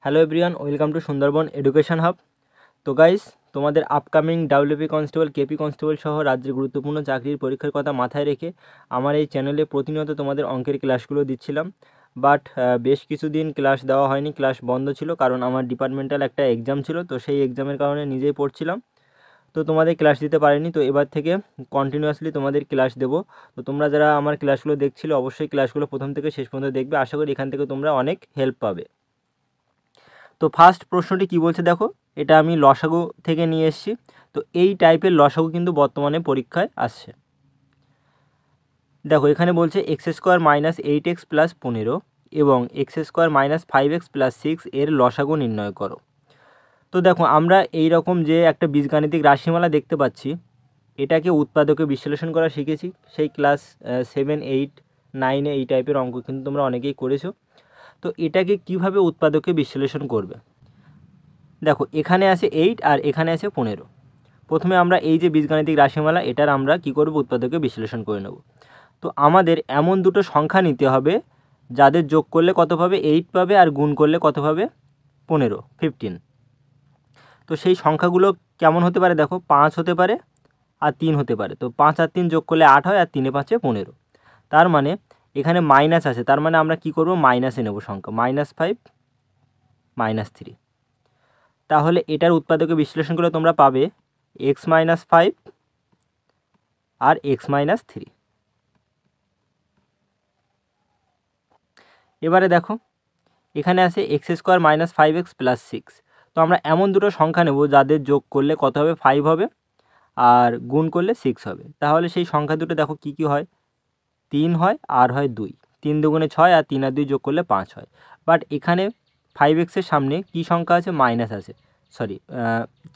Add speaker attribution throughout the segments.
Speaker 1: Hello everyone, welcome to Sundarban education hub. তো guys, তোমাদের upcoming WP constable, KP constable সহ রাজ্যের গুরুত্বপূর্ণ চাকরির পরীক্ষার কথা মাথায় রেখে আমার এই চ্যানেলে প্রতিনিয়ত তোমাদের অঙ্কের ক্লাসগুলো দিচ্ছিলাম। বাট বেশ কিছুদিন ক্লাস দেওয়া হয়নি, ক্লাস বন্ধ ছিল, কারণ আমার ডিপার্টমেন্টাল একটা এক্সাম ছিল। তো সেই এক্সামের কারণে নিজেই পড়ছিলাম, তো তোমাদের ক্লাস দিতে পারিনি। তো এবার থেকে কন্টিনিউয়াসলি তোমাদের ক্লাস দেবো। তো তোমরা যারা আমার ক্লাসগুলো দেখছিলে অবশ্যই ক্লাসগুলো প্রথম থেকে শেষ পর্যন্ত দেখবে। আশা করি এখান থেকে তোমরা অনেক হেল্প পাবে। তো ফার্স্ট প্রশ্নটি কি বলছে দেখো, এটা আমি লসাগু থেকে নিয়ে এসেছি। তো এই টাইপের লসাগু কিন্তু বর্তমানে পরীক্ষায় আসছে। দেখো এখানে বলছে x square minus 8x plus 15 এবং x square minus 5x plus 6 এর লসাগু নির্ণয় করো। তো দেখো আমরা এই রকম যে একটা বীজগাণিতিক রাশিমালা দেখতে পাচ্ছি, এটাকে উৎপাদকে বিশ্লেষণ করা শিখেছি সেই ক্লাস 7, 8, 9-এ এই টাইপের অঙ্ক কিন্তু তোমরা অনেকেই করেছো। তো এটাকে কিভাবে উৎপাদকে বিশ্লেষণ করবে, দেখো এখানে আছে 8 আর এখানে আছে 15। প্রথমে আমরা এই যে বীজগাণিতিক রাশিমালা, এটার আমরা কি করব, উৎপাদকে বিশ্লেষণ করে নেব। তো আমাদের এমন দুটো সংখ্যা নিতে হবে যাদের যোগ করলে কত পাবে, 8 পাবে, আর গুণ করলে কত পাবে, 15। তো সেই সংখ্যাগুলো কেমন হতে পারে দেখো, 5 হতে পারে আর 3 হতে পারে। তো 5 আর 3 যোগ করলে 8 হয়, আর 3 5 15। তার মানে এখানে মাইনাস আছে, তার মানে আমরা কি করব, মাইনাসে নেব সংখ্যা, -5 -3। তাহলে এটার উৎপাদকে বিশ্লেষণ করে তোমরা পাবে x-5 আর x-3। এবারে দেখো এখানে আছে x square minus 5x plus 6। তো আমরা এমন দুটো সংখ্যা নেব যাদের যোগ করলে কত হবে, 5 হবে, আর গুণ করলে 6 হবে। তাহলে সেই সংখ্যা দুটো দেখো কি কি হয়, 3 হয় আর হয় 2। 3 দুগুণে 6 আর 3 আর 2 যোগ করলে 5 হয়। বাট এখানে 5xের সামনে কি সংখ্যা আছে, মাইনাস আছে, সরি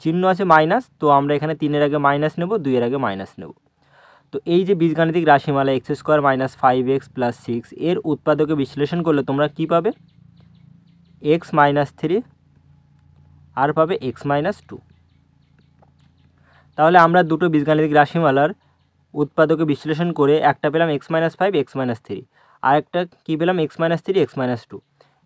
Speaker 1: চিহ্ন আছে মাইনাস। তো আমরা এখানে 3-এর আগে মাইনাস নেব, 2-এর আগে মাইনাস নেব। তো এই যে বীজগাণিতিক রাশিমালা x square minus 5x plus 6 এর উৎপাদকে বিশ্লেষণ করলে তোমরা কি পাবে, x-3 আর পাবে x-2। তাহলে আমরা দুটো বীজগাণিতিক রাশিমালার উৎপাদকে বিশ্লেষণ করে একটা পেলাম x-5 x-3, আর একটা কী পেলাম, x-3 x-2।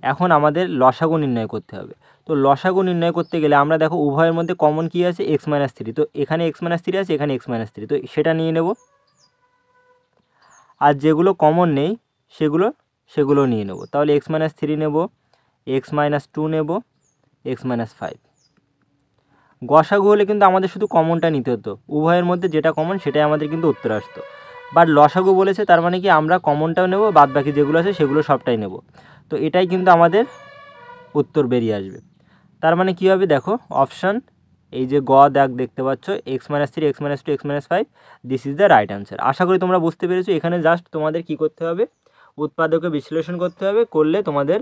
Speaker 1: এখন আমাদের লসাগু নির্ণয় করতে হবে। তো লসাগু নির্ণয় করতে গেলে আমরা দেখো উভয়ের মধ্যে কমন কী আছে, x-3। তো এখানে x-3 আছে, এখানে x-3, তো সেটা নিয়ে নেব। আর যেগুলো কমন নেই সেগুলো নিয়ে নেব। তাহলে x-3 নেব, x-2 নেব, x-5। গসাগু হলে কিন্তু আমাদের শুধু কমনটা নিতে হতো, উভয়ের মধ্যে যেটা কমন সেটাই আমাদের কিন্তু উত্তর আসতো। বাট লসাগু বলেছে, তার মানে কি আমরা কমনটাও নেব, বাদ বাকি যেগুলো আছে সেগুলো সবটাই নেব। তো এটাই কিন্তু আমাদের উত্তর বেরিয়ে আসবে। তার মানে কী হবে দেখো, অপশান এই যে দেখতে পাচ্ছ, x-3 x-2 x-5, this is the right answer. আশা করি তোমরা বুঝতে পেরেছো। এখানে জাস্ট তোমাদের কি করতে হবে, উৎপাদকে বিশ্লেষণ করতে হবে, করলে তোমাদের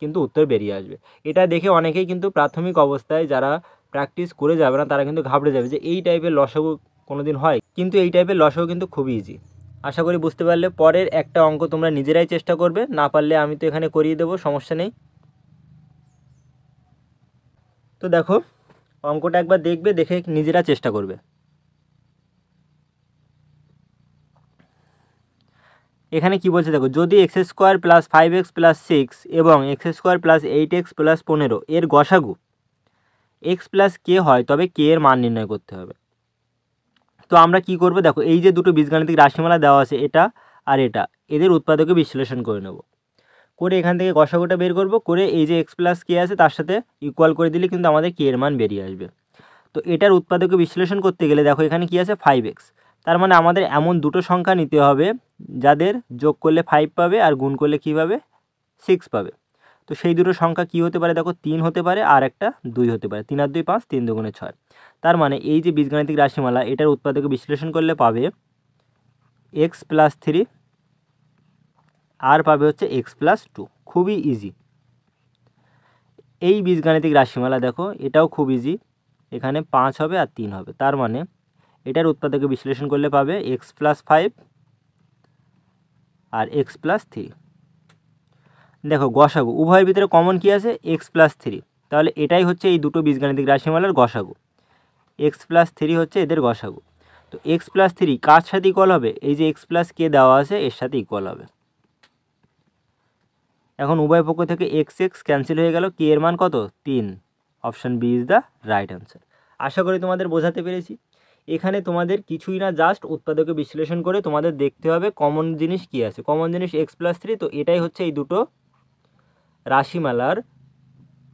Speaker 1: কিন্তু উত্তর বেরিয়ে আসবে। এটা দেখে অনেকেই কিন্তু প্রাথমিক অবস্থায় যারা প্র্যাকটিস করে যাবে না তারা কিন্তু ঘাবড়ে যাবে যে এই টাইপের লসাগু কোনো দিন হয়, কিন্তু এই টাইপের লসাগু কিন্তু খুবই ইজি। আশা করি বুঝতে পারলে। পরের একটা অঙ্ক তোমরা নিজেরাই চেষ্টা করবে, না পারলে আমি তো এখানে করিয়ে দেবো, সমস্যা নেই। তো দেখো অঙ্কটা একবার দেখবে, দেখে নিজেরা চেষ্টা করবে। এখানে কি বলছে দেখো, যদি x square plus 5x plus 6 এবং x square plus 8x plus 15 এর গসাগু এক্স প্লাস কে হয়, তবে কে এর মান নির্ণয় করতে হবে। তো আমরা কি করব দেখো, এই যে দুটো বীজগাণিতিক রাশিমালা দেওয়া আছে, এটা আর এটা, এদের উৎপাদকে বিশ্লেষণ করে নেব, করে এখান থেকে গসাগুটা বের করব, করে এই যে এক্স প্লাস কে আছে তার সাথে ইকুয়াল করে দিলে কিন্তু আমাদের কে এর মান বেরিয়ে আসবে। তো এটার উৎপাদকে বিশ্লেষণ করতে গেলে দেখো এখানে কি আছে, 5x। তার মানে আমাদের এমন দুটো সংখ্যা নিতে হবে যাদের যোগ করলে 5 পাবে আর গুণ করলে কী পাবে, 6 পাবে। তো সেই দুটো সংখ্যা কি হতে পারে দেখো, 3 হতে পারে আর একটা 2 হতে পারে। 3 আর 2 5, 3 দুগুণে 6। তার মানে এই যে বীজগাণিতিক রাশিমালা, এটার উৎপাদকে বিশ্লেষণ করলে পাবে x+3 আর পাবে হচ্ছে x+2। খুবই ইজি এই বীজগাণিতিক রাশিমালা। দেখো এটাও খুব ইজি, এখানে 5 হবে আর 3 হবে। তার মানে এটার উৎপাদকে বিশ্লেষণ করলে পাবে x+5 আর x+3। দেখো গসাগু উভয়ের ভিতরে কমন কি আছে, x+3। তাহলে এটাই হচ্ছে এই দুটো বীজগাণিতিক রাশিমালার গসাগু, x+3 হচ্ছে এদের গসাগু। তো x+3 কার সাথে ইকুয়াল হবে, এই যে x+k দেওয়া আছে এর সাথে ইকুয়াল হবে। এখন উভয় পক্ষ থেকে এক্স এক্স ক্যান্সেল হয়ে গেল, কে এর মান কত 3, option B is the right answer. আশা করি তোমাদের বোঝাতে পেরেছি। এখানে তোমাদের কিছুই না, জাস্ট উৎপাদকে বিশ্লেষণ করে তোমাদের দেখতে হবে কমন জিনিস কী আছে। কমন জিনিস x+3, তো এটাই হচ্ছে এই দুটো রাশিমালার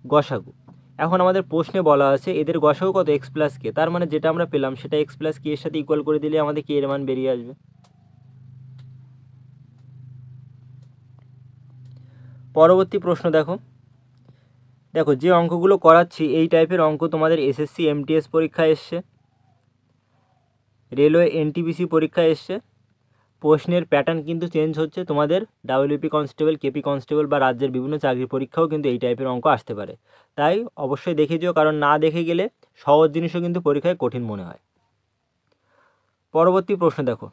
Speaker 1: গসাগু। এখন আমাদের প্রশ্নে বলা আছে এদের গসাগু কত x+k, তার মানে যেটা আমরা পেলাম সেটা x+k এর সাথে ইকুয়াল করে দিলে আমাদের k এর মান বেরিয়ে আসবে। পরবর্তী প্রশ্ন দেখো, দেখো যে অঙ্কগুলো করাচ্ছি এই টাইপের অঙ্ক তোমাদের এসএসসি এমটিএস পরীক্ষায় এসছে, রেলওয়ে এনটিপিসি পরীক্ষায় এসছে। প্রশ্নের প্যাটার্ন কিন্তু চেঞ্জ হচ্ছে, তোমাদের ডাব্লিউপি কনস্টেবল, কেপি কনস্টেবল বা রাজ্যের বিভিন্ন চাকরির পরীক্ষাও কিন্তু এই টাইপের অঙ্ক আসতে পারে। তাই অবশ্যই দেখে যেও, কারণ না দেখে গেলে সহজ জিনিসও কিন্তু পরীক্ষায় কঠিন মনে হয়। পরবর্তী প্রশ্ন দেখো,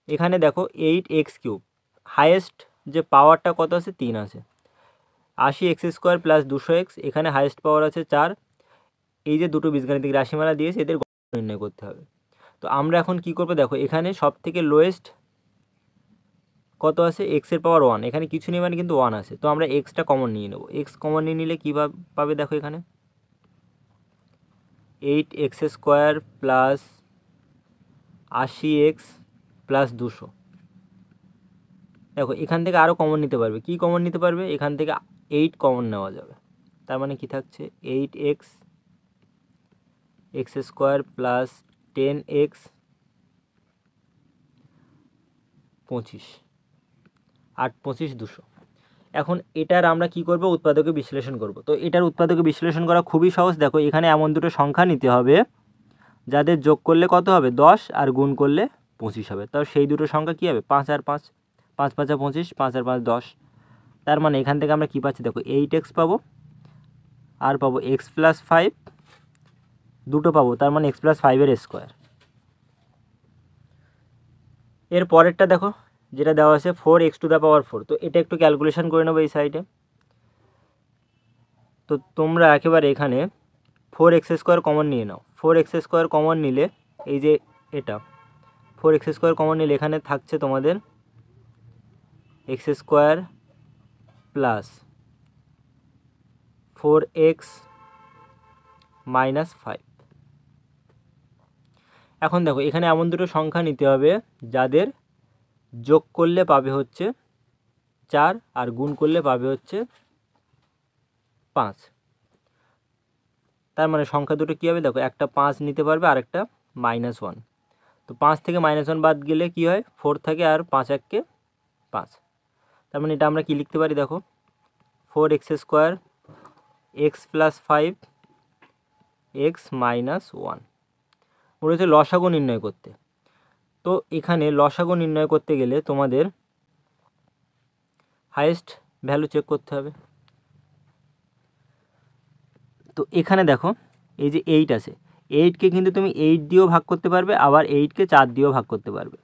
Speaker 1: এখানে দেখো 8x³ হায়েস্ট যে পাওয়ারটা কত আছে 3 আছে, 80x² + 200x, এখানে হায়েস্ট পাওয়ার আছে 4। এই যে দুটো বীজগাণিতিক রাশিমালা দিয়েছে এদের নির্ণয় করতে হবে। তো আমরা এখন কি করব, দেখো এখানে সব থেকে লোয়েস্ট কত আছে, এক্সের পাওয়ার 1, এখানে কিছু নেই মানে কিন্তু 1 আছে, তো আমরা এক্সটা কমন নিয়ে নেব। এক্স কমন নিয়ে নিলে কী পাবে, দেখো এখানে 8x² + 80x + 200। দেখো এখান থেকে আরও কমন নিতে পারবে, কি কমন নিতে পারবে, এখান থেকে 8 কমন নেওয়া যাবে। তার মানে কি থাকছে 8x² + 10x 25, 8 25 200। এখন এটার আমরা কি করব, উৎপাদকে বিশ্লেষণ করব। তো এটার উৎপাদকে বিশ্লেষণ করা খুবই সহজ। দেখো এখানে এমন দুটো সংখ্যা নিতে হবে যাদের যোগ করলে কত হবে 10 আর গুণ করলে 25 হবে। তাও সেই দুটো সংখ্যা কী হবে 5 আর 5, 5 5 25, 5 আর 5 10। তার মানে এখান থেকে আমরা কী পাচ্ছি, দেখো 8x পাবো আর পাবো x+5 দুটো পাবো, তার মানে x+5 এর স্কোয়ার। এর পরেরটা দেখো যেটা দেওয়া আছে 4x⁴, তো এটা একটু ক্যালকুলেশন করে নেবো এই সাইডে। তো তোমরা একেবারে এখানে 4x² কমন নিয়ে নাও। 4x² কমন নিলে এই যে এটা 4x² কমন নিলে এখানে থাকছে তোমাদের x² + 4x - 5। এখন দেখো এখানে এমন দুটো সংখ্যা নিতে হবে যাদের যোগ করলে পাবে হচ্ছে 4 আর গুণ করলে পাবে হচ্ছে 5। তার মানে সংখ্যা দুটো কী হবে, দেখো একটা 5 নিতে পারবে আর একটা -1। তো 5 থেকে -1 বাদ গেলে কি হয় 4 থাকে আর 5 1 5। তার মানে এটা আমরা কি লিখতে পারি, দেখো 4x² x + 5 x - 1 বলেছে লসাগু নির্ণয় করতে। তো এখানে লসাগু নির্ণয় করতে গেলে তোমাদের হাইয়েস্ট ভ্যালু চেক করতে হবে। তো এখানে দেখো এই যে 8 আছে, 8কে কিন্তু তুমি 8 দিয়েও ভাগ করতে পারবে, আবার 8কে 4 দিয়েও ভাগ করতে পারবে।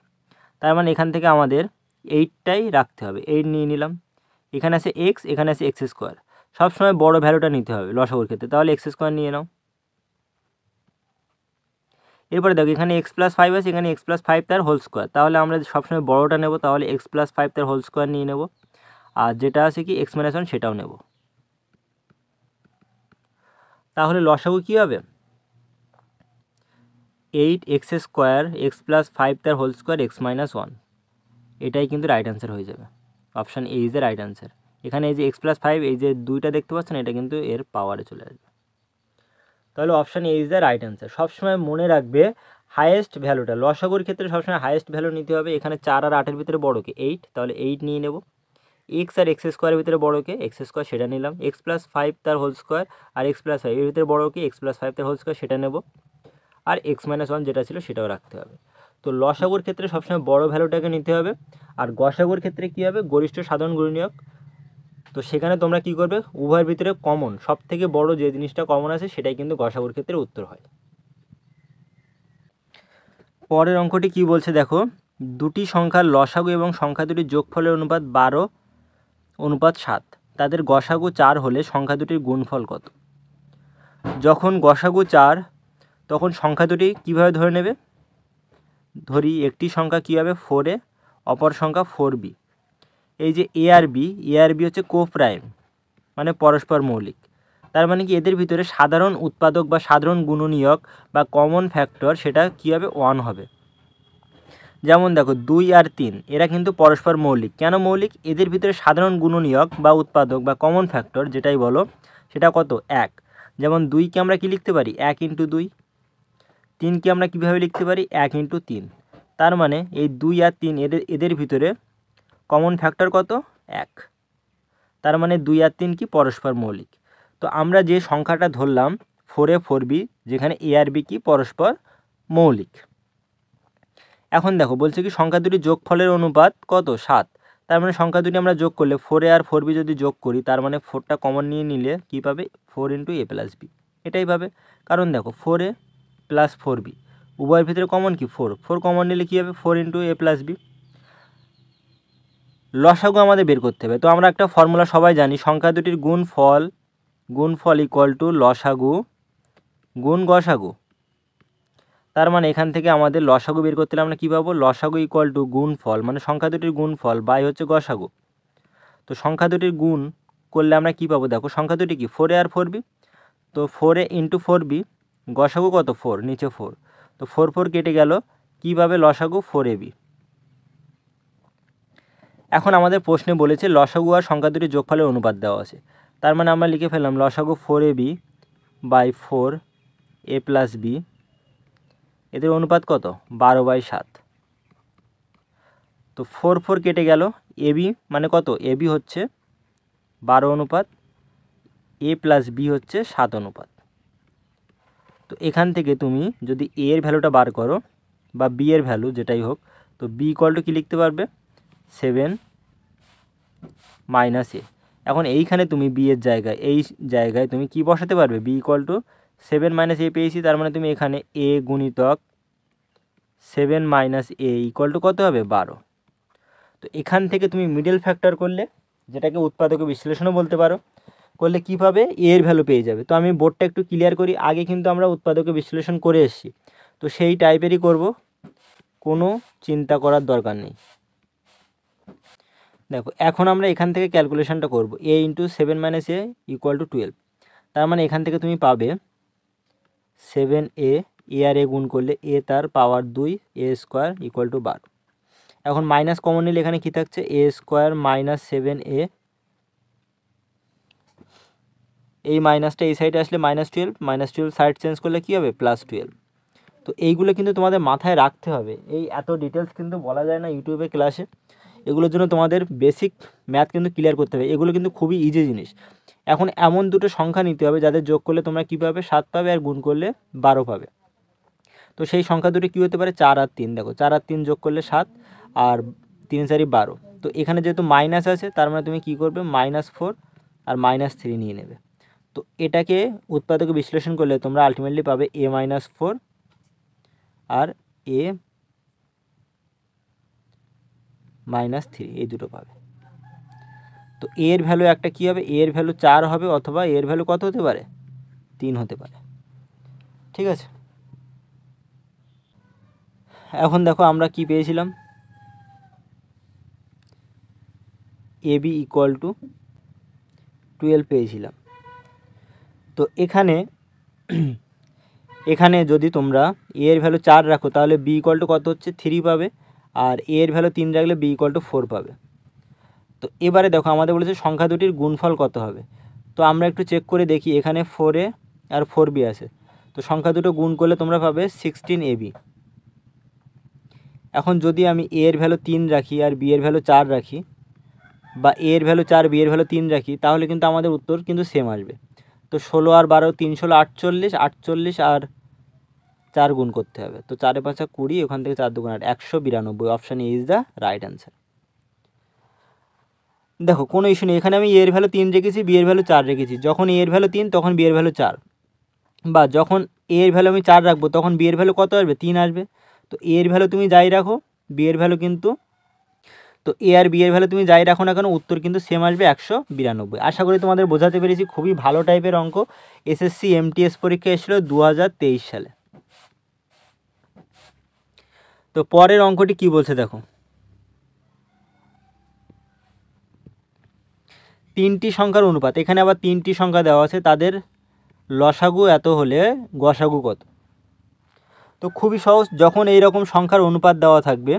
Speaker 1: তার মানে এখান থেকে আমাদের 8টাই রাখতে হবে, 8 নিয়ে নিলাম। এখানে আছে x, এখানে আছে x², সবসময় বড় ভ্যালুটা নিতে হবে লসাগুর ক্ষেত্রে, তাহলে x² নিয়ে নাও। এরপরে দেখো এখানে x+5 আছে, এখানে x+5 তার হোল স্কোয়ার, তাহলে আমরা সবসময় বড়টা নেব, তাহলে x+5 তার হোল স্কোয়ার নিয়ে নেব। আর যেটা আছে কি x - 1 সেটাও নেব। তাহলে লসাগু কী হবে 8x² x+5 তার হোল স্কোয়ার x - 1, এটাই কিন্তু রাইট অ্যান্সার হয়ে যাবে। Option A is the right answer. এখানে এই যে x+5 এই যে 2টা দেখতে পাচ্ছেন এটা কিন্তু এর পাওয়ারে চলে আসবে। তাহলে option A is the right answer. সবসময় মনে রাখবে হায়েস্ট ভ্যালুটা, লসাগুর ক্ষেত্রে সবসময় হায়েস্ট ভ্যালু নিতে হবে। এখানে 4 আর 8-এর ভিতরে বড়কে 8, তাহলে 8 নিয়ে নেব। এক্স আর x² ভিতরে বড়কে x² সেটা নিলাম, x+5 তার হোল স্কোয়ার আর x+5 এর ভিতরে বড়কে x+5 তার হোল স্কোয়ার সেটা নেব, আর x - 1 যেটা ছিল সেটাও রাখতে হবে। তো লসাগুর ক্ষেত্রে সবসময় বড় ভ্যালুটাকে নিতে হবে, আর গসাগুর ক্ষেত্রে কী হবে গরিষ্ঠ সাধারণ গুণনীয়ক। তো সেখানে তোমরা কি করবে, উভয়ের ভিতরে কমন সব থেকে বড় যে জিনিসটা কমন আছে সেটাই কিন্তু গসাগুর ক্ষেত্রে উত্তর হয়। পরের অঙ্কটি কি বলছে দেখো, দুটি সংখ্যার লসাগু এবং সংখ্যা দুটির যোগফলের অনুপাত 12:7, তাদের গসাগু 4 হলে সংখ্যা দুটির গুণফল কত। যখন গসাগু 4 তখন সংখ্যা দুটি কীভাবে ধরে নেবে, ধরি একটি সংখ্যা কী হবে 4a, অপর সংখ্যা 4b। এই যে এ আর বি হচ্ছে কোপ্রাইম মানে পরস্পর মৌলিক। তার মানে কি এদের ভিতরে সাধারণ উৎপাদক বা সাধারণ গুণনীয়ক বা কমন ফ্যাক্টর সেটা কী হবে 1 হবে। যেমন দেখো 2 আর 3 এরা কিন্তু পরস্পর মৌলিক। কেন মৌলিক? এদের ভিতরে সাধারণ গুণনীয়ক বা উৎপাদক বা কমন ফ্যাক্টর যেটাই বলো সেটা কত 1। যেমন 2কে আমরা কি লিখতে পারি 1 × 2, 3কে আমরা কীভাবে লিখতে পারি 1 × 3। তার মানে এই 2 আর 3 এদের ভিতরে কমন ফ্যাক্টর কত 1। তার মানে 2 আর 3 কি পরস্পর মৌলিক। তো আমরা যে সংখ্যাটা ধরলাম 4a 4b, যেখানে এ আর বি কি পরস্পর মৌলিক। এখন দেখো বলছে কি সংখ্যা দুটি যোগফলের অনুপাত কত 7। তার মানে সংখ্যা দুটি আমরা যোগ করলে 4a আর 4b যদি যোগ করি তার মানে 4টা কমন নিয়ে নিলে কী পাবে 4 × a + b, এটাই পাবে। কারণ দেখো 4a + 4b উভয়ের ভিতরে কমন কি 4 কমন নিলে কী হবে 4 × a + b। লসাগু আমাদের বের করতে হবে। তো আমরা একটা ফর্মুলা সবাই জানি, সংখ্যা দুটির গুণফল = লসাগু গুণ গসাগু। তার মানে এখান থেকে আমাদের লসাগু বের করতে হলে আমরা কী পাবো লসাগু = গুণফল মানে সংখ্যা দুটির গুণফল বাই হচ্ছে গসাগু। তো সংখ্যা দুটির গুণ করলে আমরা কী পাবো দেখো সংখ্যা দুটি কি 4a আর 4b। তো 4a × 4b গসাগু কত 4, নিচে 4। তো 4 কেটে গেল, কী পাবে লসাগু 4ab। এখন আমাদের প্রশ্নে বলেছে লসাগু আর সংখ্যা দুটির যোগফলের অনুপাত দেওয়া আছে। তার মানে আমরা লিখে ফেললাম লসাগু 4ab / 4a + b, এদের অনুপাত কত 12/7। তো 4 কেটে গেল, এবি মানে কত এবি হচ্ছে 12 + a + b হচ্ছে 7 . তো এখান থেকে তুমি যদি a এর ভ্যালুটা বার করো বা b এর ভ্যালু যেটাই হোক, তো b = কি লিখতে পারবে 7 - a। এখন এইখানে তুমি b এর জায়গায় এই জায়গায় তুমি কি বসাতে পারবে b = 7 - a পেয়েছি। তার মানে তুমি এখানে a × 7 - a = কত হবে 12। তো এখান থেকে তুমি মিডল ফ্যাক্টর করলে, যেটাকে উৎপাদকে বিশ্লেষণও বলতে পারো, করলে কী পাবে a এর ভ্যালু পেয়ে যাবে। তো আমি বোর্ডটা একটু ক্লিয়ার করি, আগে কিন্তু আমরা উৎপাদকে বিশ্লেষণ করে এসেছি, তো সেই টাইপেরই করব, কোনো চিন্তা করার দরকার নেই। দেখো এখন আমরা এখান থেকে ক্যালকুলেশনটা করব a × 7 - a = 12। তার মানে এখান থেকে তুমি পাবে 7a, a আর a গুণ করলে a তার পাওয়ার 2 a² = 12। এখন মাইনাস কমন নিলে এখানে কী থাকছে a² - 7a, এই মাইনাসটা এই সাইডে আসলে -12 সাইড চেঞ্জ করলে কী হবে +12। তো এইগুলো কিন্তু তোমাদের মাথায় রাখতে হবে, এই এত ডিটেলস কিন্তু বলা যায় না ইউটিউবে ক্লাসে। এগুলোর জন্য তোমাদের বেসিক ম্যাথ কিন্তু ক্লিয়ার করতে হবে, এগুলো কিন্তু খুবই ইজি জিনিস। এখন এমন দুটো সংখ্যা নিতে হবে যাদের যোগ করলে তোমরা কী পাবে 7 পাবে আর গুণ করলে 12 পাবে। তো সেই সংখ্যা দুটো কী হতে পারে 4 আর 3। দেখো 4 আর 3 যোগ করলে 7 আর 3 × 4 = 12। তো এখানে যেহেতু মাইনাস আছে তার মানে তুমি কী করবে -4 আর -3 নিয়ে নেবে। তো এটাকে উৎপাদকে বিশ্লেষণ করলে তোমরা আলটিমেটলি পাবে a - 4 আর a - 3, এই দুটো পাবে। তো a এর ভ্যালু একটা কী হবে a এর ভ্যালু 4 হবে, অথবা a এর ভ্যালু কত হতে পারে 3 হতে পারে। ঠিক আছে, এখন দেখো আমরা কি পেয়েছিলাম ab = 12 পেয়েছিলাম। তো এখানে যদি তোমরা a এর ভ্যালু 4 রাখো তাহলে b = কত হচ্ছে 3 পাবে, আর a এর ভ্যালু 3 রাখলে b = 4 পাবে। তো এবারে দেখো আমাদের বলেছে সংখ্যা দুটির গুণফল কত হবে। তো আমরা একটু চেক করে দেখি, এখানে 4a আর 4b আছে, তো সংখ্যা দুটো গুণ করলে তোমরা পাবে 16ab। এখন যদি আমি a এর ভ্যালু 3 রাখি আর b এর ভ্যালু 4 রাখি, বা a এর ভ্যালু 4 b এর ভ্যালু 3 রাখি, তাহলে কিন্তু আমাদের উত্তর কিন্তু সেম আসবে। তো 16 আর 12 3 × 16 48 আর 4 গুণ করতে হবে। তো 4 × 5 = 20, ওখান থেকে 4 × 2 = 8, 192। Option A is the right answer. দেখো কোনো ইস্যু নেই, এখানে আমি a এর ভ্যালু 3 রেখেছি, b এর ভ্যালু 4 রেখেছি। যখন a এর ভ্যালু 3 তখন b এর ভ্যালু 4, বা যখন a এর ভ্যালু আমি 4 রাখবো তখন b এর ভ্যালু কত আসবে 3 আসবে। তো a এর ভ্যালু তুমি যাই রাখো, b এর ভ্যালু কিন্তু, তো a আর b এর ভ্যালু তুমি যাই রাখো না কেন উত্তর কিন্তু সেম আসবে 192। আশা করি তোমাদের বোঝাতে পেরেছি, খুবই ভালো টাইপের অঙ্ক। এসএসসি MTS পরীক্ষা এসেছিলো 2023 সালে। তো পরের অঙ্কটি কি বলছে দেখো, তিনটি সংখ্যার অনুপাত, এখানে আবার তিনটি সংখ্যা দেওয়া আছে, তাদের লসাগু এত হলে গসাগু কত। তো খুবই সহজ, যখন এই রকম সংখ্যার অনুপাত দেওয়া থাকবে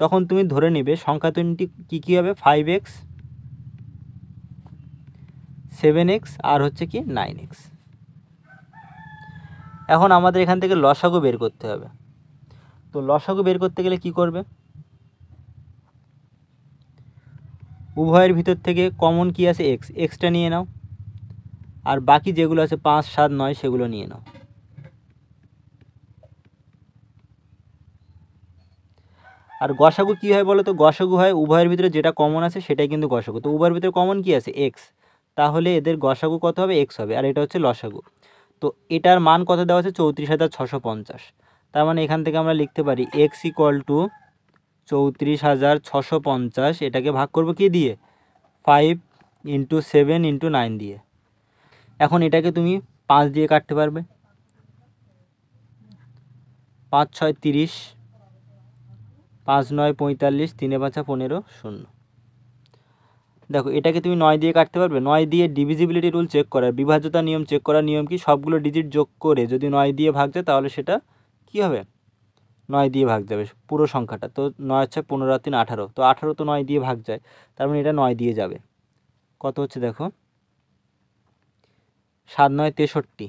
Speaker 1: তখন তুমি ধরে নেবে সংখ্যা তিনটি কী হবে, 5x 7x আর হচ্ছে কি 9x। এখন আমাদের এখান থেকে লসাগু বের করতে হবে। তো লসাগু বের করতে গেলে কি করবে, উভয়ের ভিতর থেকে কমন কি আছে এক্স, এক্সটা নিয়ে নাও, আর বাকি যেগুলো আছে 5 7 9 সেগুলো নিয়ে নাও। আর গসাগু কী হয় বলো তো, গসাগু হয় উভয়ের ভিতরে যেটা কমন আছে সেটাই কিন্তু গসাগু। তো উভয়ের ভিতরে কমন কি আছে এক্স, তাহলে এদের গসাগু কত হবে এক্স হবে, আর এটা হচ্ছে লসাগু। তো এটার মান কত দেওয়া আছে 34,650। তার মানে এখান থেকে আমরা লিখতে পারি এক্স ইকুয়াল টু 34,650, এটাকে ভাগ করব কি দিয়ে, 5 × 7 × 9 দিয়ে। এখন এটাকে তুমি 5 দিয়ে কাটতে পারবে, 5 6 30, 5 9 45, 3 5 15 0। দেখো এটাকে তুমি 9 দিয়ে কাটতে পারবে, 9 দিয়ে ডিভিজিবিলিটি রুল চেক করার, বিভাজ্যতা নিয়ম চেক করার নিয়ম কি, সবগুলো ডিজিট যোগ করে যদি 9 দিয়ে ভাগ যায় তাহলে সেটা কি হবে, 9 দিয়ে ভাগ যাবে পুরো সংখ্যাটা। তো 9 হচ্ছে 15 আর 3 18, তো 18 তো 9 দিয়ে ভাগ যায়, তার মানে এটা 9 দিয়ে যাবে। কত হচ্ছে দেখো, 7 9 63,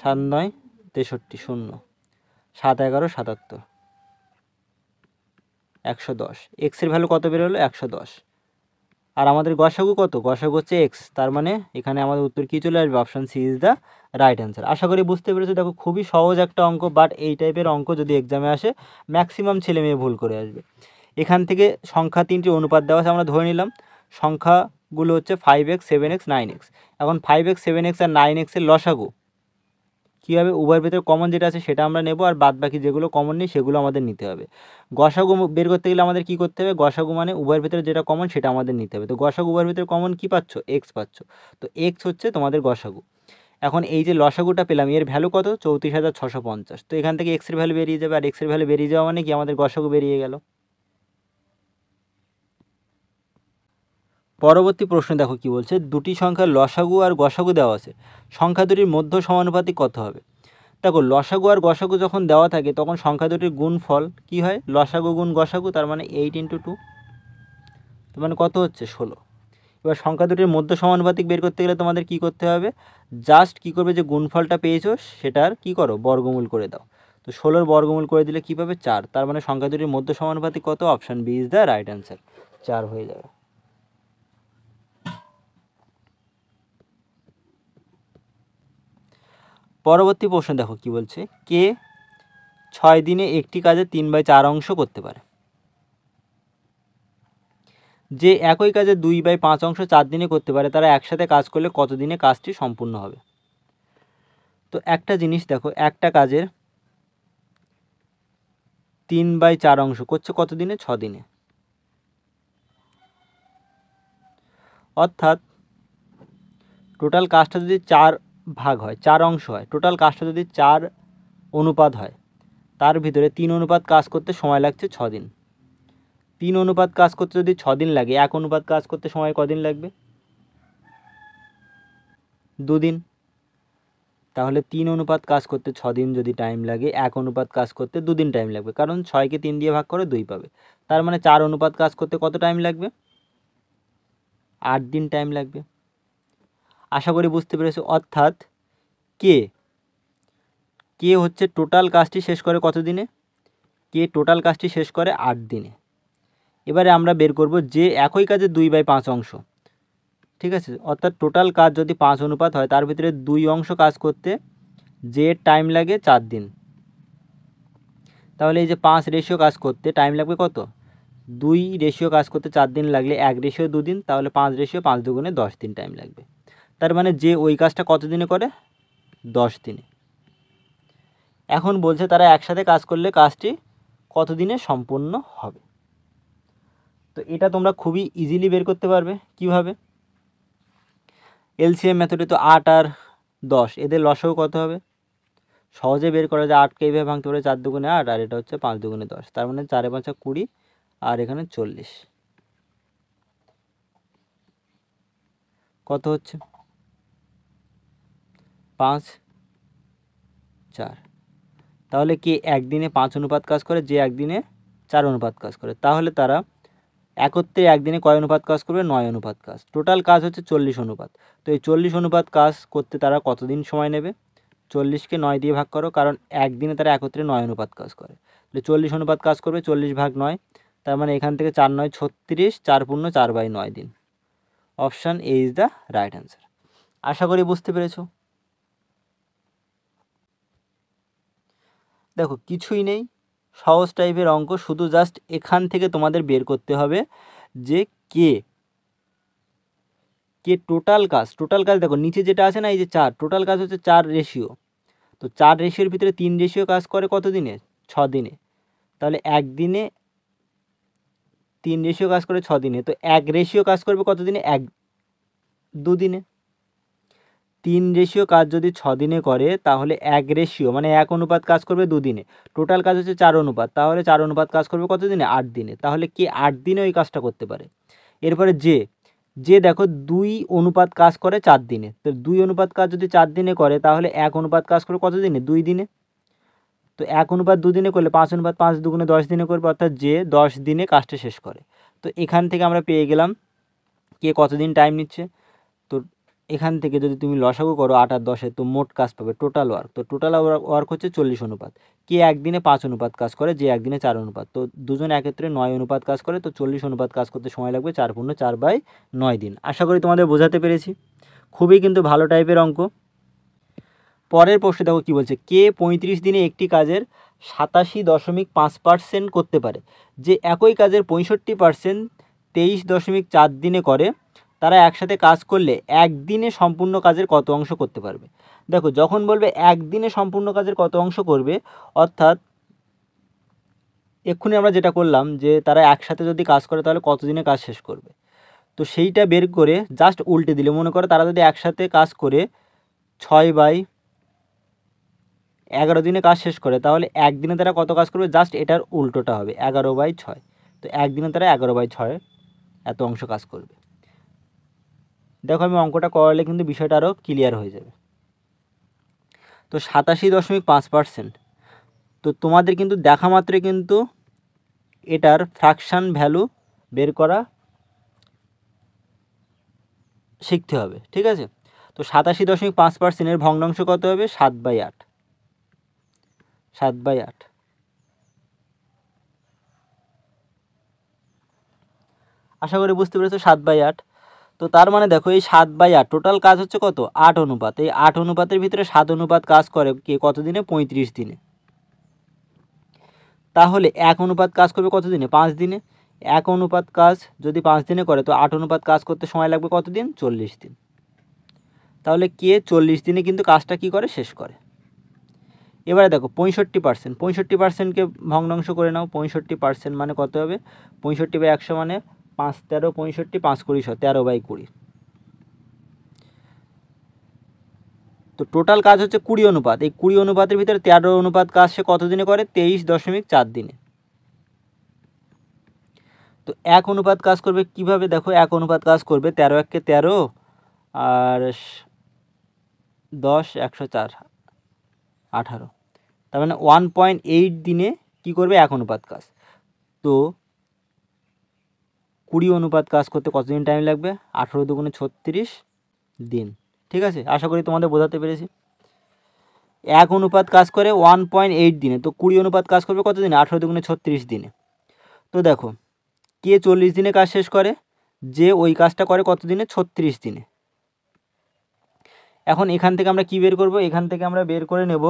Speaker 1: 7 9 63 0, 7 11 77, 110। এক্সের ভ্যালু কত বেরোলো 110। আর আমাদের গসাগু কত, গসাগু হচ্ছে এক্স, তার মানে এখানে আমাদের উত্তর কী চলে আসবে, option C is the right answer. আশা করি বুঝতে পেরেছো। দেখো খুবই সহজ একটা অঙ্ক, বাট এই টাইপের অঙ্ক যদি এক্সামে আসে ম্যাক্সিমাম ছেলে মেয়ে ভুল করে আসবে। এখান থেকে সংখ্যা তিনটি অনুপাত দেওয়া আছে, আমরা ধরে নিলাম সংখ্যাগুলো হচ্ছে 5x 7x 9x। এখন 5x 7x আর 9x এর লসাগু কী হবে, উভয়ের ভিতরে কমন যেটা আছে সেটা আমরা নেব, আর বাদ বাকি যেগুলো কমন নেই সেগুলো আমাদের নিতে হবে। গসাগু বের করতে গেলে আমাদের কী করতে হবে, গসাগু মানে উভয়ের ভিতরে যেটা কমন সেটা আমাদের নিতে হবে। তো গসাগু উভয়ের ভিতরে কমন কী পাচ্ছ, এক্স পাচ্ছ, তো এক্স হচ্ছে তোমাদের গসাগু। এখন এই যে লসাগুটা পেলাম এর ভ্যালু কত 34,650, তো এখান থেকে এক্সের ভ্যালু বেরিয়ে যাবে, আর এক্সের ভ্যালু বেরিয়ে যাওয়া মানে কি আমাদের গসাগু বেরিয়ে গেল। পরবর্তী প্রশ্ন দেখো কি বলছে, দুটি সংখ্যার লসাগু আর গসাগু দেওয়া আছে, সংখ্যা দুটির মধ্য সমানুপাতিক কত হবে। দেখো লসাগু আর গসাগু যখন দেওয়া থাকে তখন সংখ্যা দুটির গুণফল কি হয়, লসাগু গুণ গসাগু, তার মানে 8 × 2, তার মানে কত হচ্ছে 16। এবার সংখ্যা দুটির মধ্য সমানুপাতিক বের করতে গেলে তোমাদের কি করতে হবে, জাস্ট কি করবে, যে গুণফলটা পেয়েছো সেটার কি করো বর্গমূল করে দাও। তো 16 বর্গমূল করে দিলে কী পাবে 4, তার মানে সংখ্যা দুটির মধ্য সমানুপাতিক কত, option B is the right answer, 4 হয়ে যাবে। পরবর্তী প্রশ্ন দেখো কি বলছে, কে 6 দিনে একটি কাজে 3/4 অংশ করতে পারে। যে একই কাজে 2/5 অংশ 4 দিনে করতে পারে, তারা একসাথে কাজ করলে কত দিনে কাজটি সম্পূর্ণ হবে। তো একটা জিনিস দেখো, একটা কাজের 3/4 অংশ করছে কত দিনে, 6 দিনে। অর্থাৎ টোটাল কাজটা যদি 4 ভাগ হয়, 4 অংশ হয়, টোটাল কাজটা যদি 4 অনুপাত হয়, তার ভিতরে 3 অনুপাত কাজ করতে সময় লাগছে 6 দিন। 3 অনুপাত কাজ করতে যদি 6 দিন লাগে, 1 অনুপাত কাজ করতে সময় কদিন লাগবে, 2 দিন। তাহলে 3 অনুপাত কাজ করতে 6 দিন যদি টাইম লাগে, 1 অনুপাত কাজ করতে 2 দিন টাইম লাগবে, কারণ 6কে 3 দিয়ে ভাগ করে 2 পাবে। তার মানে 4 অনুপাত কাজ করতে কত টাইম লাগবে, 8 দিন টাইম লাগবে। আশা করি বুঝতে পেরেছো। অর্থাৎ কে হচ্ছে টোটাল কাজটি শেষ করে কত দিনে, কে টোটাল কাজটি শেষ করে 8 দিনে। এবারে আমরা বের করব যে একই কাজে 2/5 অংশ, ঠিক আছে। অর্থাৎ টোটাল কাজ যদি 5 অনুপাত হয়, তার ভিতরে 2 অংশ কাজ করতে যে টাইম লাগে 4 দিন। তাহলে এই যে 5 কাজ করতে টাইম লাগবে কত, 2 কাজ করতে 4 দিন লাগলে 1 2 দিন, তাহলে 5 2 10 দিন টাইম লাগবে। তার মানে যে ওই কাজটা কত দিনে করে, 10 দিনে। এখন বলছে তারা একসাথে কাজ করলে কাজটি কত দিনে সম্পূর্ণ হবে। তো এটা তোমরা খুবই ইজিলি বের করতে পারবে। কিভাবে, এলসিএম মেথডে তো 8 আর 10 এদের লসাগু কত হবে, সহজে বের করা যায়। 8কে এইভাবে ভাঙতে পারে 4 2 8, আর এটা হচ্ছে 5 2 10, তার মানে 4 5 20 আর এখানে 40। কত হচ্ছে 5:4। তাহলে কে একদিনে 5 অনুপাত কাজ করে, যে একদিনে 4 অনুপাত কাজ করে। তাহলে তারা একত্রে একদিনে কয় অনুপাত কাজ করবে, 9 অনুপাত কাজ। টোটাল কাজ হচ্ছে 40 অনুপাত। তো এই 40 অনুপাত কাজ করতে তারা কতদিন সময় নেবে? 40কে 9 দিয়ে ভাগ করো, কারণ একদিনে তারা একত্রে 9 অনুপাত কাজ করে। তাহলে 40 অনুপাত কাজ করবে, 40 ভাগ 9, তার মানে এখান থেকে 4 9 36, 4 পূর্ণ 4/9 দিন। Option A is the right answer. আশা করি বুঝতে পেরেছো। দেখো কিছুই নেই, সহজ টাইপের অঙ্ক, শুধু জাস্ট এখান থেকে তোমাদের বের করতে হবে যে কে টোটাল কাজ দেখো নিচে যেটা আছে না, এই যে 4, টোটাল কাজ হচ্ছে 4 রেশিও। তো 4 রেশিওর ভিতরে 3 রেশিও কাজ করে কত দিনে? 6 দিনে। তাহলে একদিনে 3 রেশিও কাজ করে 6 দিনে। তো 1 রেশিও কাজ করবে কত দিনে? 2 দিনে। 3 রেশিও কাজ যদি 6 দিনে করে, তাহলে 1 রেশিও মানে 1 অনুপাত কাজ করবে 2 দিনে। টোটাল কাজ হচ্ছে 4 অনুপাত, তাহলে 4 অনুপাত কাজ করবে কত দিনে? 8 দিনে। তাহলে কে 8 দিনে ওই কাজটা করতে পারে? এরপরে যে দেখো 2 অনুপাত কাজ করে 4 দিনে। তো 2 অনুপাত কাজ যদি 4 দিনে করে, তাহলে 1 অনুপাত কাজ করে কত দিনে? 2 দিনে। তো 1 অনুপাত 2 দিনে করলে 5 অনুপাত 5 দুগুণে 10 দিনে করবে, অর্থাৎ যে 10 দিনে কাজটা শেষ করে। তো এখান থেকে আমরা পেয়ে গেলাম কে কতদিন টাইম নিচ্ছে। তো এখান থেকে যদি তুমি লসাগু করো 8 আর 10-এ, তো মোট কাজ পাবে টোটাল ওয়ার্ক। তো টোটাল ওয়ার্ক হচ্ছে 40 অনুপাত। কে একদিনে 5 অনুপাত কাজ করে, যে একদিনে 4 অনুপাত। তো দুজন একত্রে 9 অনুপাত কাজ করে। তো 40 অনুপাত কাজ করতে সময় লাগবে 4 পূর্ণ 4/9 দিন। আশা করি তোমাদের বোঝাতে পেরেছি। খুবই কিন্তু ভালো টাইপের অঙ্ক। পরের প্রশ্নে দেখো কী বলছে, কে 35 দিনে একটি কাজের 87.5% করতে পারে, যে একই কাজের 65% 23.4 দিনে করে। তারা একসাথে কাজ করলে একদিনে সম্পূর্ণ কাজের কত অংশ করতে পারবে? দেখো যখন বলবে একদিনে সম্পূর্ণ কাজের কত অংশ করবে, অর্থাৎ এক্ষুনি আমরা যেটা করলাম যে তারা একসাথে যদি কাজ করে তাহলে কত দিনে কাজ শেষ করবে, তো সেইটা বের করে জাস্ট উল্টে দিলে, মনে করো তারা যদি একসাথে কাজ করে 6/11 দিনে কাজ শেষ করে, তাহলে একদিনে তারা কত কাজ করবে? জাস্ট এটার উল্টোটা হবে 11/6। তো একদিনে তারা 11/6 এত অংশ কাজ করবে। দেখো আমি অঙ্কটা করালে কিন্তু বিষয়টা আরও ক্লিয়ার হয়ে যাবে। তো 87.5%, তো তোমাদের কিন্তু দেখা মাত্রই কিন্তু এটার ফ্র্যাকশান ভ্যালু বের করা শিখতে হবে, ঠিক আছে? তো 87.5%-এর ভগ্নাংশ কত হবে? 7/8। 7/8। আশা করি বুঝতে পেরেছো, 7/8। তো তার মানে দেখো এই 7/8 টোটাল কাজ হচ্ছে কত? 8 অনুপাত। এই 8 অনুপাতের ভিতরে 7 অনুপাত কাজ করে কে কত দিনে? 35 দিনে। তাহলে 1 অনুপাত কাজ করবে কত দিনে? 5 দিনে। 1 অনুপাত কাজ যদি 5 দিনে করে, তো 8 অনুপাত কাজ করতে সময় লাগবে কত দিন? 40 দিন। তাহলে কে 40 দিনে কিন্তু কাজটা কি করে? শেষ করে। এবারে দেখো 65%, 65%কে ভগ্নাংশ করে নাও। 65% মানে কত হবে? 65/100 মানে 5 13 65, 5 20 13/20। তো টোটাল কাজ হচ্ছে 20 অনুপাত। এই 20 অনুপাতের ভিতরে 13 অনুপাত কাজ সে কত দিনে করে? 23.4 দিনে। তো 1 অনুপাত কাজ করবে কিভাবে? দেখো 1 অনুপাত কাজ করবে 13 1 13 আর 10 104 18, তার মানে 1.8 দিনে কি করবে? 1 অনুপাত কাজ। তো 20 অনুপাত কাজ করতে কতদিন টাইম লাগবে? 18 দুগুণে 36 দিন। ঠিক আছে, আশা করি তোমাদের বোঝাতে পেরেছি। 1 অনুপাত কাজ করে 1.8 দিনে, তো 20 অনুপাত কাজ করবে কত দিনে? 18 দুগুণে 36 দিনে। তো দেখো কে 40 দিনে কাজ শেষ করে, যে ওই কাজটা করে কত দিনে? 36 দিনে। এখন এখান থেকে আমরা কি বের করব? এখান থেকে আমরা বের করে নেব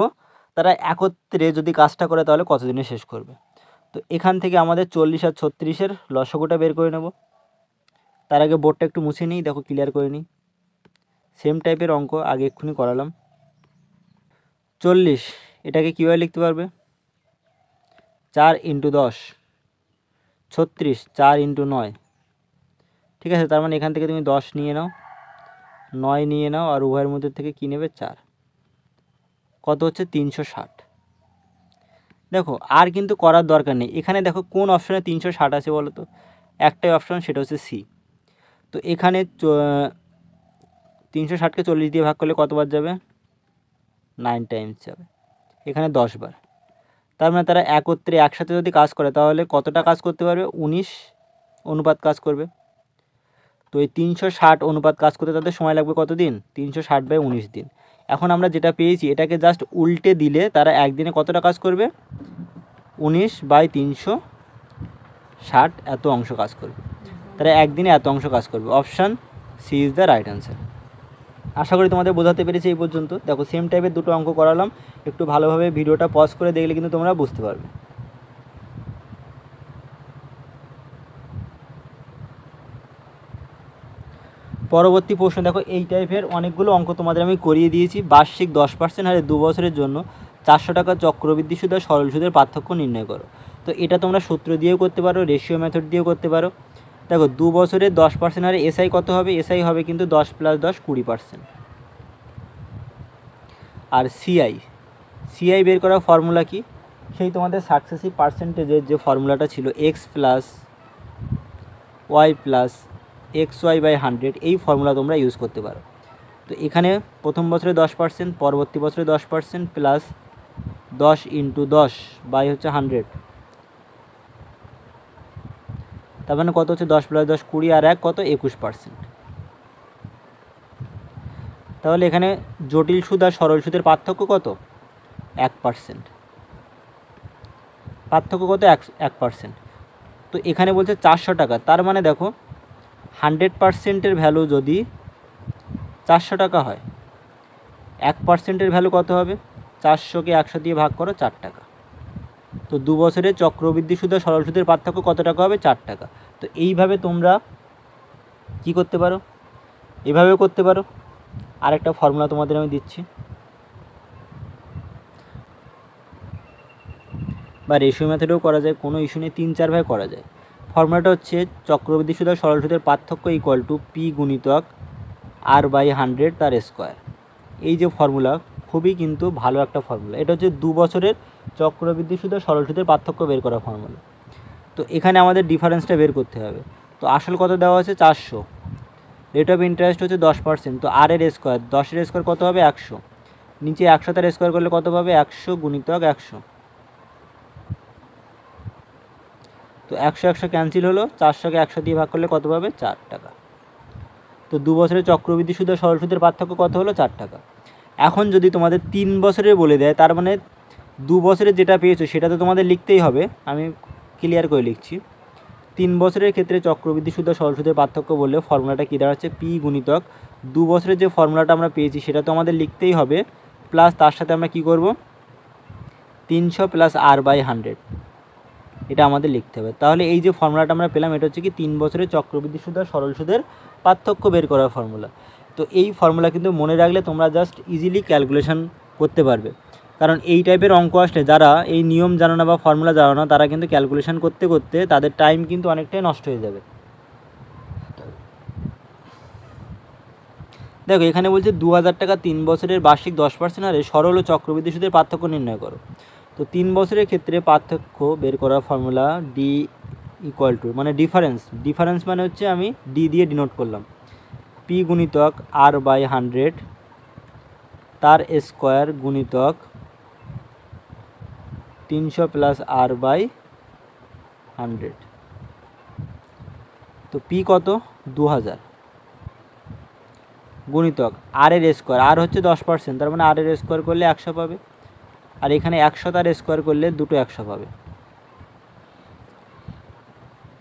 Speaker 1: তারা একত্রে যদি কাজটা করে তাহলে কত দিনে শেষ করবে। তো এখান থেকে আমাদের 40 আর 36-এর লসাগুটা বের করে নেব। তার আগে বোর্ডটা একটু মুছে নিই, দেখো ক্লিয়ার করে নিই। সেম টাইপের অঙ্ক আগে এক্ষুনি করালাম। 40 এটাকে কীভাবে লিখতে পারবে? 4 × 10। 36 4 × 9। ঠিক আছে, তার মানে এখান থেকে তুমি 10 নিয়ে নাও, 9 নিয়ে নাও, আর উভয়ের মধ্যে থেকে কী নেবে? 4। কত হচ্ছে? 360। দেখো আর কিন্তু করার দরকার নেই। এখানে দেখো কোন অপশানে 360 আছে বলো তো? একটাই অপশান, সেটা হচ্ছে সি। তো এখানে 360কে 40 দিয়ে ভাগ করলে কতবার যাবে? 9 টাইমস যাবে, এখানে 10 বার। তার মানে তারা একত্রে একসাথে যদি কাজ করে তাহলে কতটা কাজ করতে পারবে? 19 অনুপাত কাজ করবে। তো এই 360 অনুপাত কাজ করতে তাদের সময় লাগবে কত দিন? 360/19 দিন। এখন আমরা যেটা পেয়েছি এটাকে জাস্ট উল্টে দিলে তারা একদিনে কতটা কাজ করবে? 19/360 এত অংশ কাজ করবে। তারা একদিনে এত অংশ কাজ করবে। Option C is the right answer. আশা করি তোমাদের বোঝাতে পেরেছি এই পর্যন্ত। দেখো সেম টাইপের দুটো অঙ্ক করালাম, একটু ভালোভাবে ভিডিওটা পজ করে দেখলে কিন্তু তোমরা বুঝতে পারবে। পরবর্তী প্রশ্ন দেখো, এই টাইপের অনেকগুলো অঙ্ক তোমাদের আমি করিয়ে দিয়েছি। বার্ষিক 10% হারে 2 বছরের জন্য 400 টাকা চক্রবৃদ্ধি সুদ আর সরল সুদের পার্থক্য নির্ণয় করো। তো এটা তোমরা সূত্র দিয়েও করতে পারো, রেশিও মেথড দিয়েও করতে পারো। দেখো 2 বছরে 10% হারে এসআই কত হবে? এসআই হবে কিন্তু 10 + 10 20%। আর সিআই বের করার ফর্মুলা কি? সেই তোমাদের সাকসেসিভ পার্সেন্টেজের যে ফর্মুলাটা ছিল x + y + xy/100, এই ফর্মুলা তোমরা ইউজ করতে পারো। তো এখানে প্রথম বছরে 10%, পরবর্তী বছরে 10% প্লাস 10 × 10 বাই হচ্ছে 100, তার মানে কত হচ্ছে? 10 + 10 20 আর 1 কত? 21%। তাহলে এখানে জটিল সুদ আর সরল সুদের পার্থক্য কত? 1%। পার্থক্য কত? 1%। তো এখানে বলছে 400 টাকা, তার মানে দেখো 100%-এর ভ্যালু যদি 400 টাকা হয়, 1%-এর ভ্যালু কত হবে? 400কে 100 দিয়ে ভাগ করো, 4 টাকা। তো 2 বছরে চক্রবৃদ্ধি সুদ আর সরল সুদের পার্থক্য কত টাকা হবে? 4 টাকা। তো এইভাবে তোমরা কি করতে পারো? এভাবেও করতে পারো। আরেকটা ফর্মুলা তোমাদের আমি দিচ্ছি, বা রেশিও মেথডেও করা যায়, কোনো ইস্যু নেই, 3-4 ভাবে করা যায়। ফর্মুলাটা হচ্ছে চক্রবৃদ্ধি সুদ আর সরল সুদের পার্থক্য = P × R/100 তার স্কোয়ার। এই যে ফর্মুলা, খুবই কিন্তু ভালো একটা ফর্মুলা। এটা হচ্ছে 2 বছরের চক্রবৃদ্ধি সুদ আর সরল সুদের পার্থক্য বের করা ফর্মুলা। তো এখানে আমাদের ডিফারেন্সটা বের করতে হবে। তো আসল কত দেওয়া আছে? 400। রেট অফ ইন্টারেস্ট হচ্ছে 10%। তো আর এর স্কোয়ার, 10-এর স্কোয়ার কত হবে? 100। নিচে 100 তার স্কোয়ার করলে কত পাবে? 100 × 100। তো 100 ক্যান্সেল হলো, 400কে 100 দিয়ে ভাগ করলে কত পাবে? 4 টাকা। তো 2 বছরের চক্রবৃদ্ধি সুদ আর সরল সুদের পার্থক্য কত হলো? 4 টাকা। এখন যদি তোমাদের 3 বছরের বলে দেয়, তার মানে 2 বছরের যেটা পেয়েছো সেটা তো তোমাদের লিখতেই হবে। আমি ক্লিয়ার করে লিখছি। 3 বছরের ক্ষেত্রে চক্রবৃদ্ধি সুদ আর সরল সুদের পার্থক্য বললে ফর্মুলাটা কী দাঁড়াচ্ছে? P × 2 বছরের যে ফর্মুলাটা আমরা পেয়েছি সেটা তো আমাদের লিখতেই হবে, প্লাস তার সাথে আমরা কি করব? 300 + R/100, এটা আমাদের লিখতে হবে। তাহলে এই যে ফর্মুলাটা আমরা পেলাম এটা হচ্ছে কি 3 বছরের চক্রবৃদ্ধি সুদ আর সরল সুদের পার্থক্য বের করার ফর্মুলা। তো এই ফর্মুলা কিন্তু মনে রাখলে তোমরা জাস্ট ইজিলি ক্যালকুলেশন করতে পারবে। কারণ এই টাইপের অঙ্ক আসলে যারা এই নিয়ম জানো না বা ফর্মুলা জানো না, তারা কিন্তু ক্যালকুলেশন করতে করতে তাদের টাইম কিন্তু অনেকটাই নষ্ট হয়ে যাবে। দেখো এখানে বলছে 2000 টাকা 3 বছরের বার্ষিক 10% হারে সরল ও চক্রবৃদ্ধি সুদের পার্থক্য নির্ণয় করো। তো 3 বছরের ক্ষেত্রে পার্থক্য বের করার ফর্মুলা D = মানে ডিফারেন্স মানে হচ্ছে আমি D দিয়ে ডিনোট করলাম, P × R/100 তার স্কোয়ার গুণিতক 300 + R/100। তো P কত? 2000 গুণিতক আর এর স্কোয়ার, আর হচ্ছে 10%, তার মানে আর এর স্কোয়ার করলে 100 পাবে। আর এখানে 100 তার স্কোয়ার করলে দুটো 100 পাবে।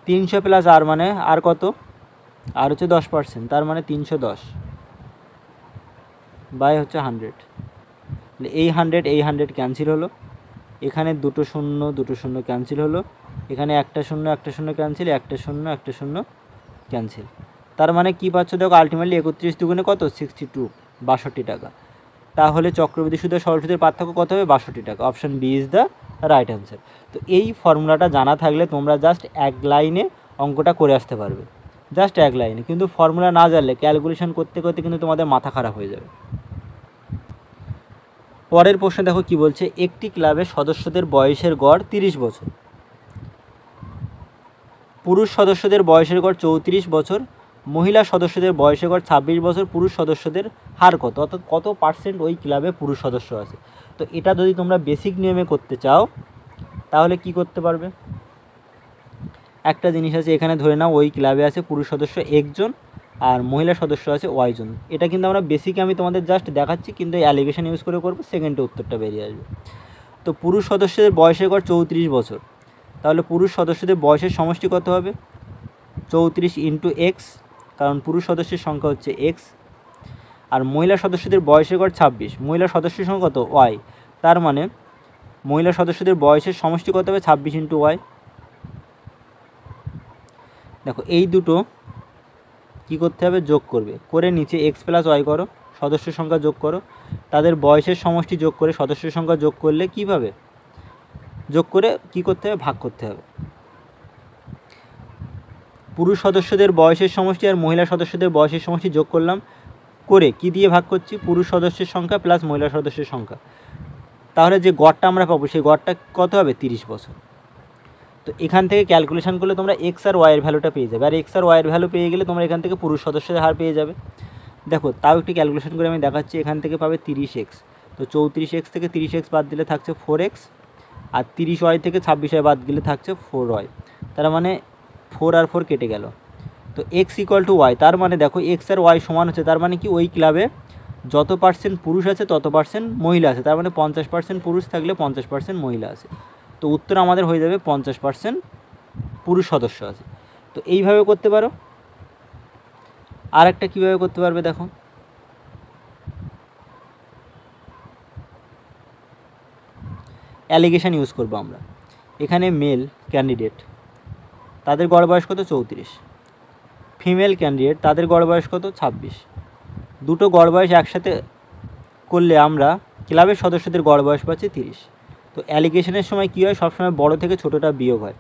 Speaker 1: 300 + R মানে আর কত? আর হচ্ছে 10%, তার মানে 310 বাই হচ্ছে 100। এই 100 ক্যান্সেল হলো, এখানে দুটো শূন্য ক্যান্সেল হলো, এখানে একটা শূন্য ক্যান্সেল, একটা শূন্য ক্যান্সেল। তার মানে কী পাচ্ছ? দেখো আলটিমেটলি 31 দুগুণে কত? 62, 62 টাকা। তাহলে চক্রবৃদ্ধি সুদ আর সরল সুদের পার্থক্য কত হবে? 62 টাকা। Option B is the right answer. তো এই ফর্মুলাটা জানা থাকলে তোমরা জাস্ট এক লাইনে অঙ্কটা করে আসতে পারবে, জাস্ট এক লাইনে। কিন্তু ফর্মুলা না জানলে ক্যালকুলেশন করতে করতে কিন্তু তোমাদের মাথা খারাপ হয়ে যাবে। পরের প্রশ্ন দেখো কি বলছে, একটি ক্লাবের সদস্যদের বয়সের গড় 30 বছর। পুরুষ সদস্যদের বয়সের গড় 34 বছর, মহিলা সদস্যদের বয়সের গড় 26 বছর, পুরুষ সদস্যদের হার কত, অর্থাৎ কত পার্সেন্ট ওই ক্লাবে পুরুষ সদস্য আছে। তো এটা যদি তোমরা বেসিক নিয়মে করতে চাও তাহলে কি করতে পারবে, একটা জিনিস আছে, এখানে ধরে নাও ওই ক্লাবে আছে পুরুষ সদস্য একজন আর মহিলা সদস্য আছে ওয়াইজন। এটা কিন্তু আমরা বেসিকে আমি তোমাদের জাস্ট দেখাচ্ছি, কিন্তু এই অ্যালিগেশন ইউজ করে করবো, সেকেন্ডে উত্তরটা বেরিয়ে আসবে। তো পুরুষ সদস্যদের বয়সের গড় 34 বছর, তাহলে পুরুষ সদস্যদের বয়সের সমষ্টি কত হবে, 34 ইন্টু এক্স, কারণ পুরুষ সদস্যের সংখ্যা হচ্ছে এক্স। আর মহিলা সদস্যদের বয়সের গড় 26, মহিলা সদস্যের সংখ্যা কত, ওয়াই, তার মানে মহিলা সদস্যদের বয়সের সমষ্টি কত হবে, 26 ইন্টু ওয়াই। দেখো এই দুটো কী করতে হবে, যোগ করবে, করে নিচে এক্স প্লাস ওয়াই করো, সদস্যের সংখ্যা যোগ করো, তাদের বয়সের সমষ্টি যোগ করে সদস্যের সংখ্যা যোগ করলে কীভাবে, যোগ করে কী করতে হবে, ভাগ করতে হবে। পুরুষ সদস্যদের বয়সের সমষ্টি আর মহিলা সদস্যদের বয়সের সমষ্টি যোগ করলাম, করে কি দিয়ে ভাগ করছি, পুরুষ সদস্যের সংখ্যা প্লাস মহিলা সদস্যের সংখ্যা, তাহলে যে গড়টা আমরা পাবো সেই গড়টা কত হবে, 30 বছর। তো এখান থেকে ক্যালকুলেশন করলে তোমরা এক্স আর ওয়াইয়ের ভ্যালুটা পেয়ে যাবে, আর এক্স আর ওয়াইয়ের ভ্যালু পেয়ে গেলে তোমরা এখান থেকে পুরুষ সদস্যদের হার পেয়ে যাবে। দেখো তাও একটি ক্যালকুলেশন করে আমি দেখাচ্ছি, এখান থেকে পাবে 30x, তো 34x থেকে 30x বাদ দিলে থাকছে 4x, আর 30y থেকে 26y বাদ দিলে থাকছে 4y, তার মানে 4 আর 4 কেটে গেল। তো x ইকুয়াল টু ওয়াই, তার মানে দেখো এক্স আর ওয়াই সমান হচ্ছে, তার মানে কি ওই ক্লাবে যত পার্সেন্ট পুরুষ আছে তত পার্সেন্ট মহিলা আছে, তার মানে 50% পুরুষ থাকলে 50% মহিলা আছে। তো উত্তর আমাদের হয়ে যাবে 50% পুরুষ সদস্য আছে। তো এইভাবে করতে পারো। আর একটা কীভাবে করতে পারবে, দেখো অ্যালিগেশন ইউজ করবো আমরা। এখানে মেল ক্যান্ডিডেট তাদের গড় বয়স কত, 34, ফিমেল ক্যান্ডিডেট তাদের গড় বয়স কত, 26, দুটো গড় বয়স একসাথে করলে আমরা ক্লাবের সদস্যদের গড় বয়স পাচ্ছি 30। তো অ্যালিগেশনের সময় কী হয়, সবসময় বড় থেকে ছোটোটা বিয়োগ হয়।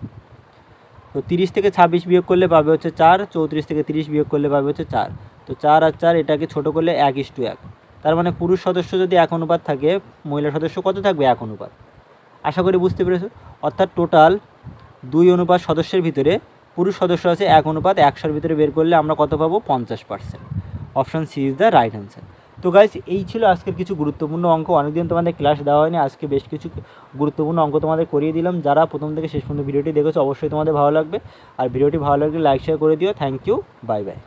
Speaker 1: তো 30 থেকে 26 বিয়োগ করলে পাবে হচ্ছে 4, 34 থেকে 30 বিয়োগ করলে পাবে হচ্ছে 4, তো 4 আর 4 এটাকে ছোটো করলে 1:1, তার মানে পুরুষ সদস্য যদি 1 অনুপাত থাকে, মহিলা সদস্য কত থাকবে, 1 অনুপাত। আশা করি বুঝতে পেরেছো। অর্থাৎ টোটাল 2 অনুপাত সদস্যের ভিতরে পুরুষ সদস্য আছে 1 অনুপাত 100-এর ভিতরে বের করলে আমরা কত পাবো, 50%। Option C is the right answer. তো গাইস এই ছিল আজকের কিছু গুরুত্বপূর্ণ অঙ্ক, অনেকদিন তোমাদের ক্লাস দেওয়া হয়নি, আজকে বেশ কিছু গুরুত্বপূর্ণ অঙ্ক তোমাদের করিয়ে দিলাম। যারা প্রথম থেকে শেষ পর্যন্ত ভিডিওটি দেখেছো অবশ্যই তোমাদের ভালো লাগবে, আর ভিডিওটি ভালো লাগলে লাইক শেয়ার করে দিও। Thank you, bye by.